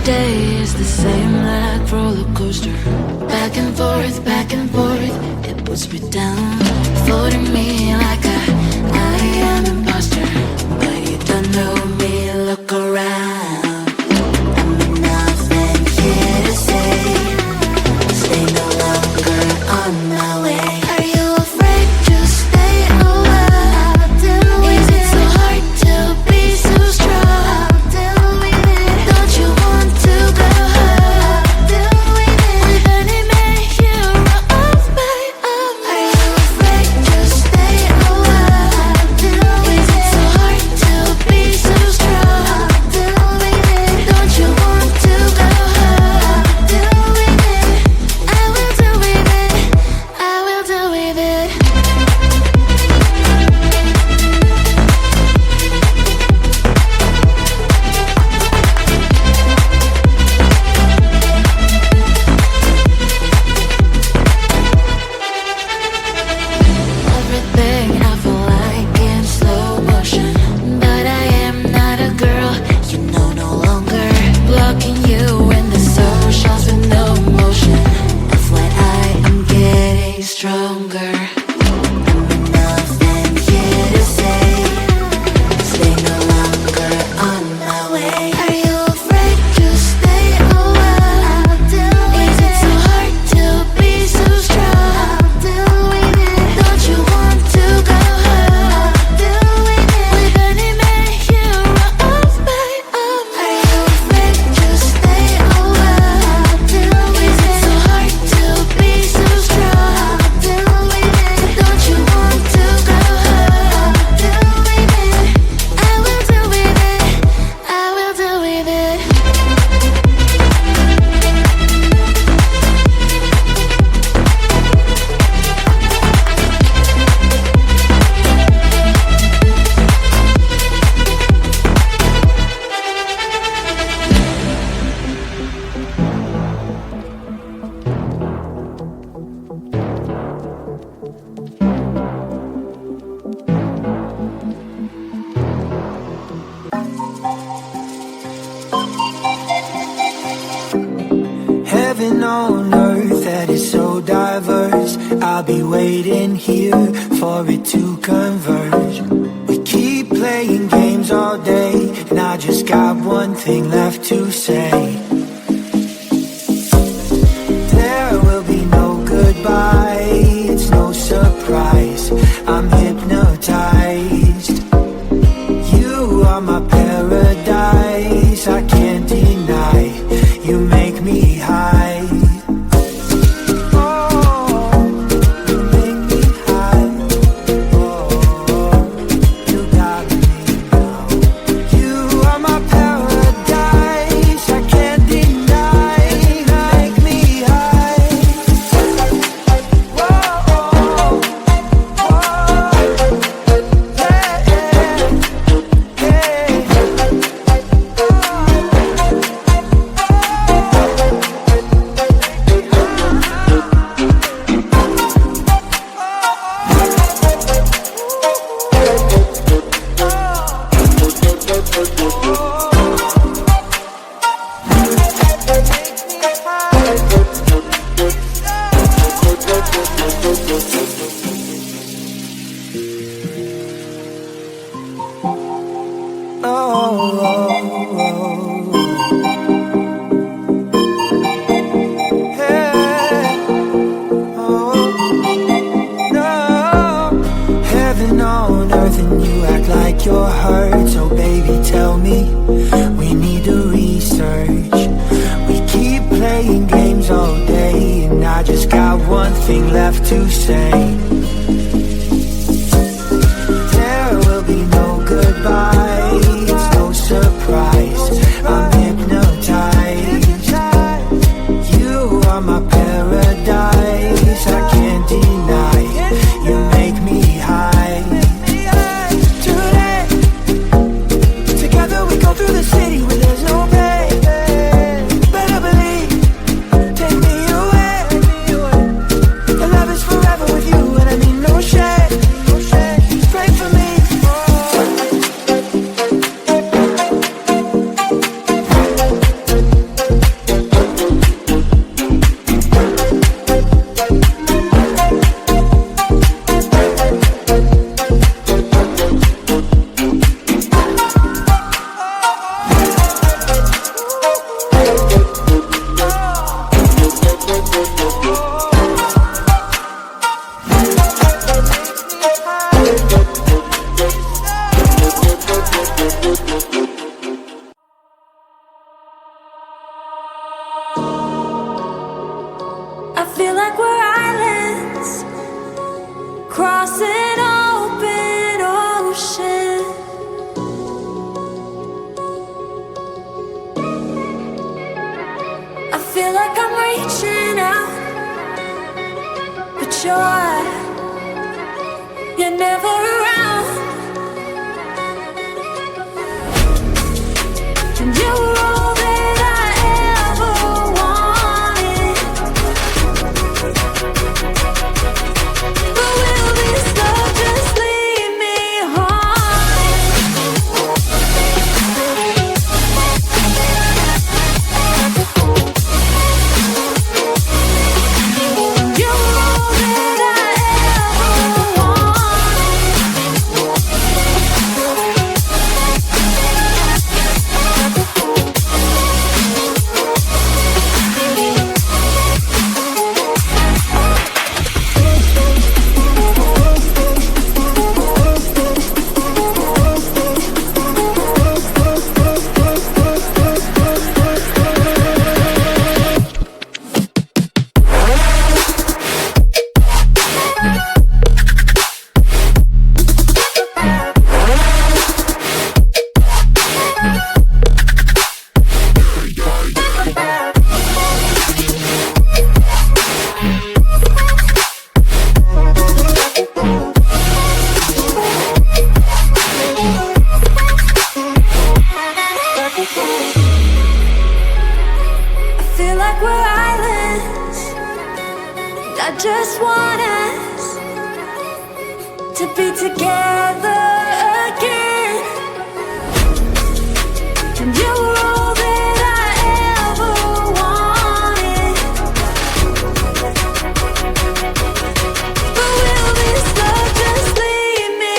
day is the same like rollercoaster. Back and forth, it puts me down, floating me like I am imposter. But you don't know me, look around. I'm nothing here to say. Stay no longer on my way. Are you afraid to stay a while? Is it so hard to be so strong? Don't you want to go home with any man hero of my own? Are you afraid to stay a while? Is it so hard to be so strong? Don't you want to go home? I will do with it. I will do with it. Everything I feel like in slow motion, but I am not a girl, you know, no longer blocking you in the socials with no motion. FYI, I'm getting stronger. I'm nothing here to say. Stay no longer on my way. Are you afraid to stay a while? Is it so hard to be so strong? Don't you want to go home with any man hero of my own? Are you afraid to stay a while? Is it so hard to be so strong? Don't you want to go home? I will do with it. I will do with it. Heaven on earth that is so diverse. I'll be waiting here for it to converge. We keep playing games all day, and I just got one thing left to say. There will be no goodbye, it's no surprise. I'm hypnotized. You are my paradise, I can't deny. You make me high. Oh, you make me high. Oh, you got me now. You are my paradise, I can't deny. Make me high. Whoa, whoa, Heaven on earth and you act like you're hurt. So baby, tell me, we need to research. We keep playing games all day, and I just got one thing left to say. There will be no goodbye, it's no surprise. I'm hypnotized. You are my paradise, I can't deny. You make me high. Today, together we go through the city where there's no pain. Better believe, take me away. The love is forever with like I'm reaching out, but you're never around. And you were all that I ever wanted, but will this love just leave me You were all that I ever feel like we're islands, and I just want us to be together again. And you were all that I ever wanted, but will this love just leave me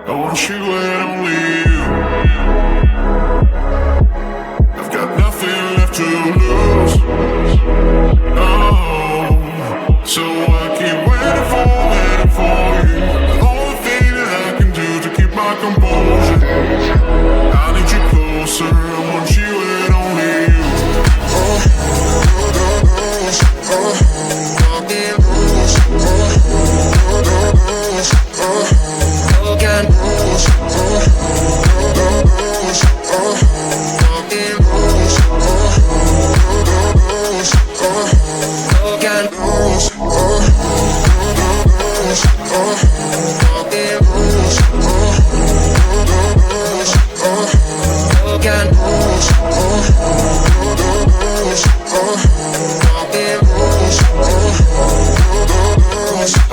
I want you and only you. I've got nothing left to lose. Oh, so I keep waiting for you. The only thing that I can do to keep my composure. I need you closer. I want you and only you.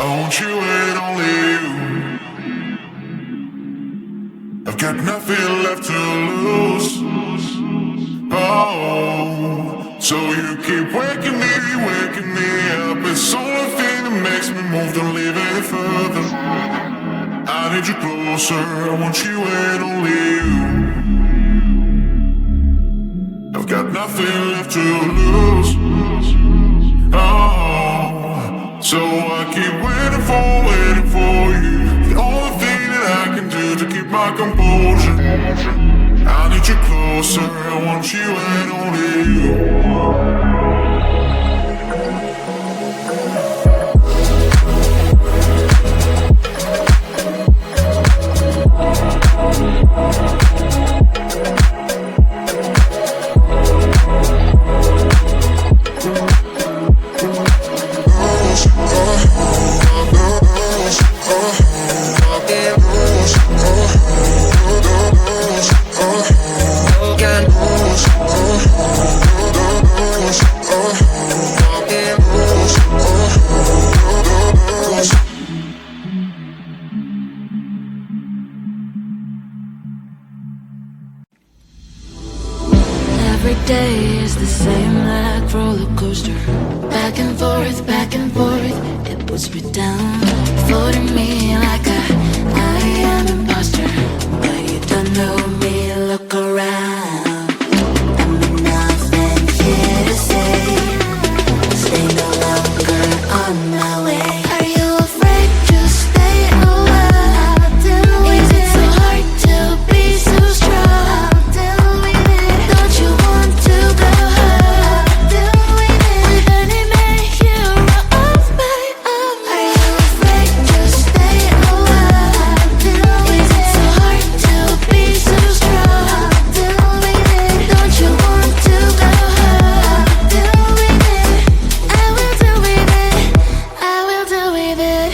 I want you and only you. I've got nothing left to lose. Oh, so you keep waking me up. It's the only thing that makes me move, don't leave any further. I need you closer, I want you and only you. I've got nothing left to lose. Oh, so I keep waiting for you. The only thing that I can do to keep my composure. I need you closer, I want you and only you. Every day is the same like roller coaster. Back and forth, it puts me down. Floating me like I am imposter. But you don't know me, look around. I'm nothing here to say. Stay no longer on my way. Are you afraid to stay a while? Is it so hard to be so strong? Don't you want to go home? With any man hero of my own? Are you afraid to stay a while? Is it so hard to be so strong? Don't you want to go home? I will do with it. I will do with it.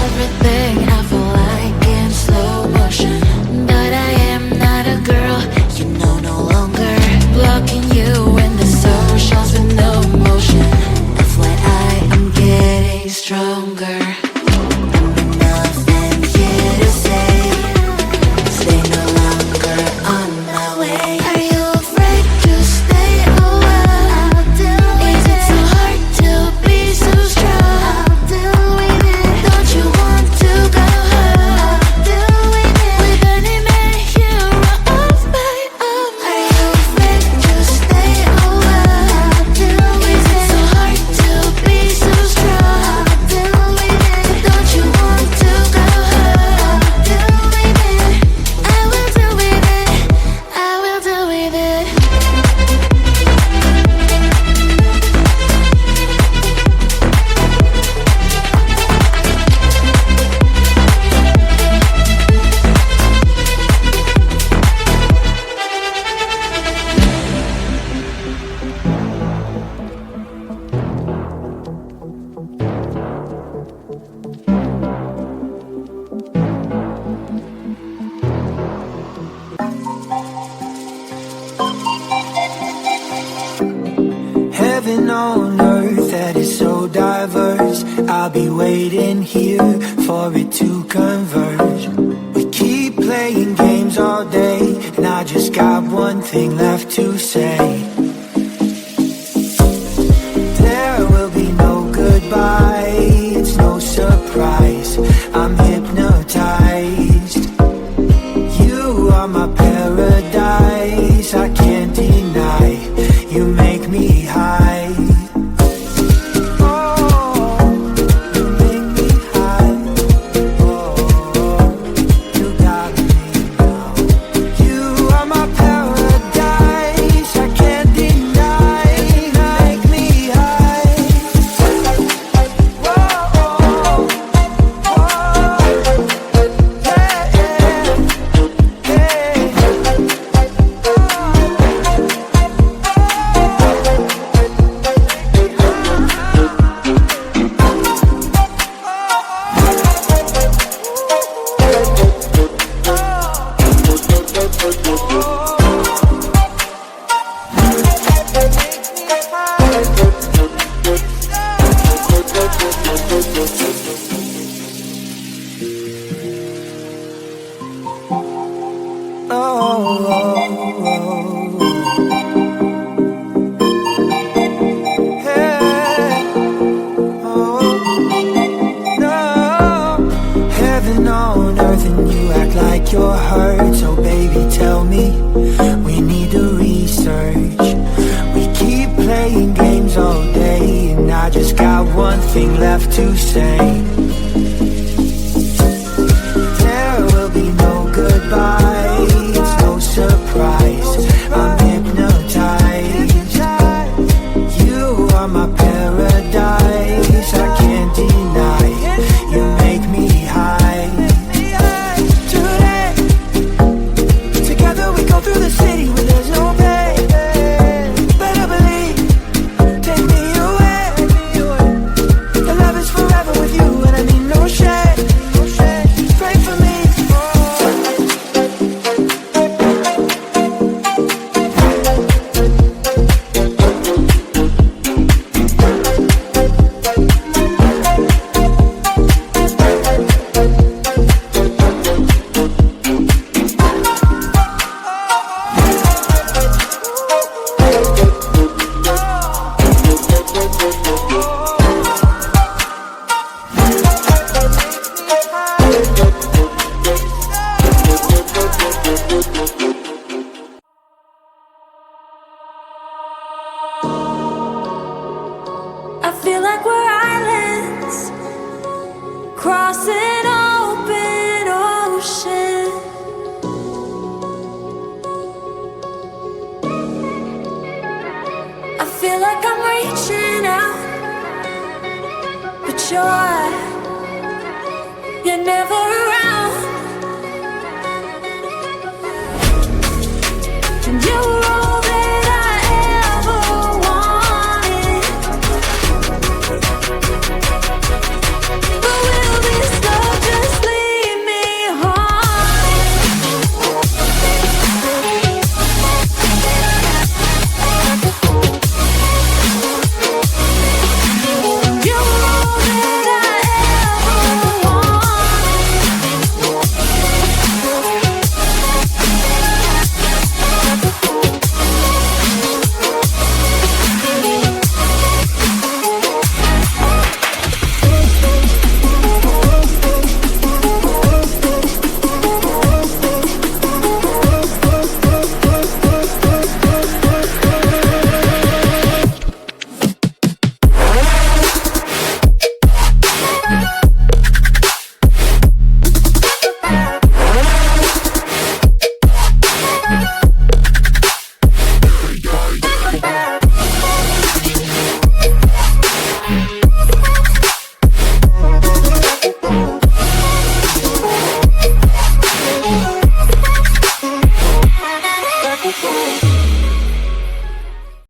Everything I feel like in slow motion. But I am not a girl, you know, no longer. Blocking you in the socials with no motion. FYI, I'm getting stronger. I'm nothing here to say. Stay no longer on my way. Are you afraid to stay a while? Is it so hard to be so strong? Don't you want to go home? With any man hero of my own? Are you afraid to stay a while? Is it so hard to be so strong? Don't you want to go home? I will do with it. I will do with it. Heaven on earth that is so diverse. I'll be waiting here for it to converge. We keep playing games all day, and I just got one thing left to say. There will be no goodbye, it's no surprise. I'm hypnotized. You are my paradise, I can't deny. You make me high. Oh, you make me high. Oh, you got me now. You are my paradise, I can't deny. Make me high. Whoa, whoa, yeah, yeah, Heaven on earth and you act like you're hurt. So baby, tell me, we need to research. We keep playing games all day, and I just got one thing left to say. There will be no goodbye, it's no surprise. I'm hypnotized. You are my paradise, I can't deny. You make me high. Today, together we go through the city where there's no pain. Better believe, take me away. The love is forever with you, and I mean no shade. Pray for me. like we're islands crossing open ocean. I feel like I'm reaching out, but you're never